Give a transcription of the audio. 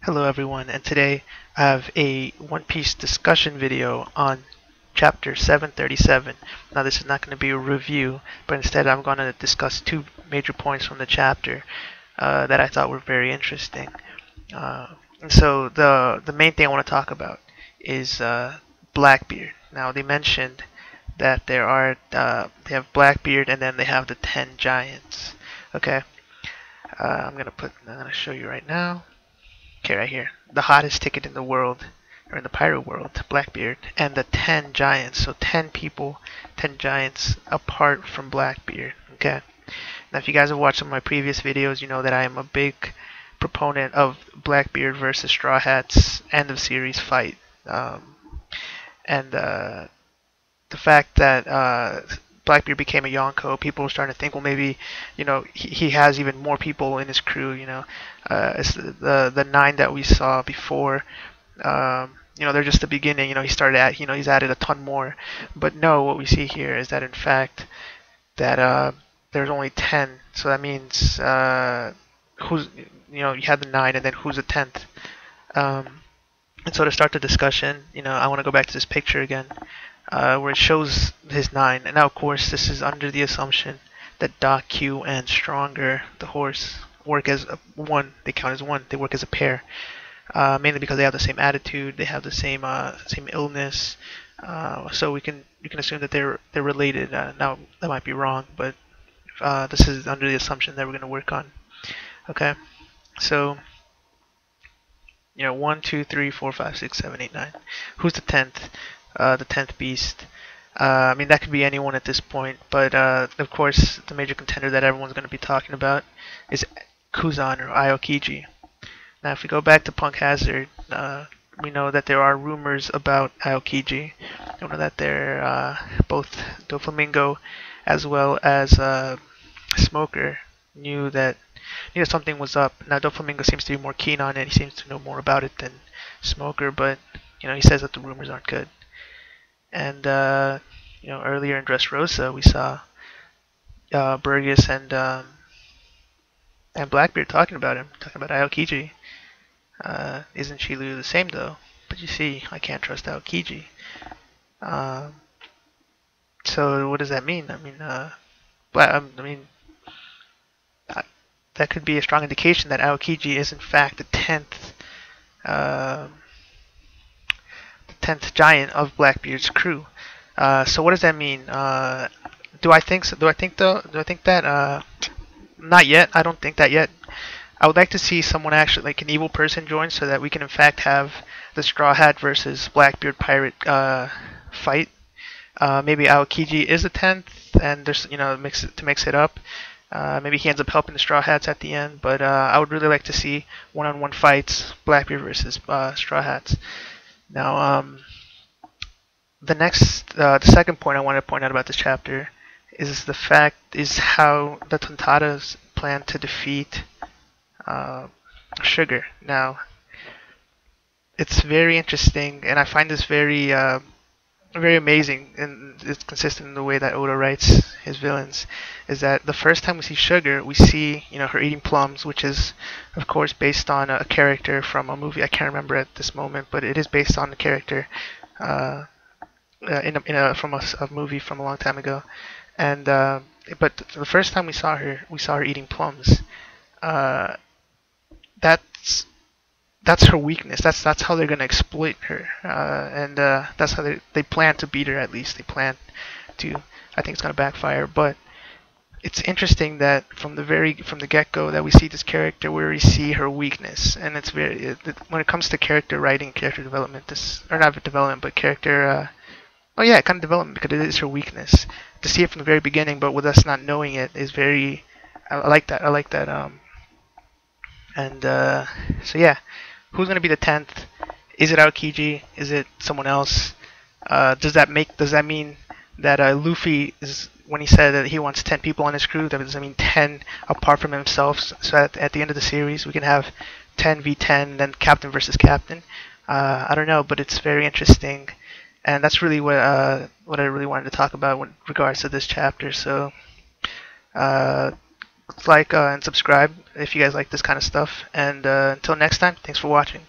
Hello everyone, and today I have a One Piece discussion video on chapter 737. Now this is not going to be a review, but instead I'm going to discuss two major points from the chapter that I thought were very interesting. And so the main thing I want to talk about is Blackbeard. Now they mentioned that they have Blackbeard and then they have the 10 giants. Okay, I'm gonna show you right now. Okay, right here. The hottest ticket in the world, or in the pirate world, Blackbeard, and the 10 giants. So 10 people, 10 giants apart from Blackbeard. Okay. Now, if you guys have watched some of my previous videos, you know that I am a big proponent of Blackbeard versus Straw Hats end of series fight. And the fact that Blackbeard became a Yonko, people were starting to think, well, maybe, he has even more people in his crew. It's the 9 that we saw before. They're just the beginning. He started at, he's added a ton more. But no, what we see here is that in fact that there's only 10. So that means who's, you had the 9, and then who's the 10th? And so to start the discussion, I want to go back to this picture again. Where it shows his 9. And now, of course, this is under the assumption that Doc, Q, and Stronger, the horse, work as one. They count as one. They work as a pair. Mainly because they have the same attitude. They have the same illness. So you can assume that they're related. Now that might be wrong, but this is under the assumption that we're going to work on. Okay, so 1, 2, 3, 4, 5, 6, 7, 8, 9. Who's the 10th? The 10th beast. I mean, that could be anyone at this point, but of course, the major contender that everyone's going to be talking about is Kuzan or Aokiji. Now, if we go back to Punk Hazard, we know that there are rumors about Aokiji. We know that they're both Doflamingo as well as Smoker knew that something was up. Now, Doflamingo seems to be more keen on it. He seems to know more about it than Smoker, but he says that the rumors aren't good. And earlier in Dressrosa, we saw Burgess and Blackbeard talking about him, talking about Aokiji. Isn't Shilu the same though? But you see, I can't trust Aokiji. So what does that mean? I mean, that could be a strong indication that Aokiji is in fact the 10th giant of Blackbeard's crew. So what does that mean? Do I think so? Do I think that? Not yet. I don't think that yet. I would like to see someone actually, like an evil person, join so that we can in fact have the Straw Hat versus Blackbeard pirate fight. Maybe Aokiji is the 10th, and there's to mix it up. Maybe he ends up helping the Straw Hats at the end, but I would really like to see one-on-one fights, Blackbeard versus Straw Hats. Now, the second point I want to point out about this chapter is how the Tontadas plan to defeat Sugar. Now, it's very interesting, and I find this very amazing, and it's consistent in the way that Oda writes his villains. Is that the first time we see Sugar, we see her eating plums, which is of course based on a character from a movie. I can't remember at this moment, but it is based on a character from a movie from a long time ago. And but the first time we saw her eating plums. That's her weakness. That's how they're gonna exploit her, and that's how they plan to beat her. At least they plan to. I think it's gonna backfire, but it's interesting that from the get-go that we see this character where we see her weakness, and it's when it comes to character writing, character development, not development, but character. Kind of development, because it is her weakness. To see it from the very beginning, but with us not knowing it, is very. I like that. So yeah. Who's going to be the 10th? Is it Aokiji? Is it someone else? Does that mean that Luffy is, when he said that he wants 10 people on his crew, does that mean 10 apart from himself? So at the end of the series we can have 10 v 10, then captain versus captain. I don't know, but it's very interesting, and that's really what I really wanted to talk about with regards to this chapter. So like and subscribe if you guys like this kind of stuff. And until next time, thanks for watching.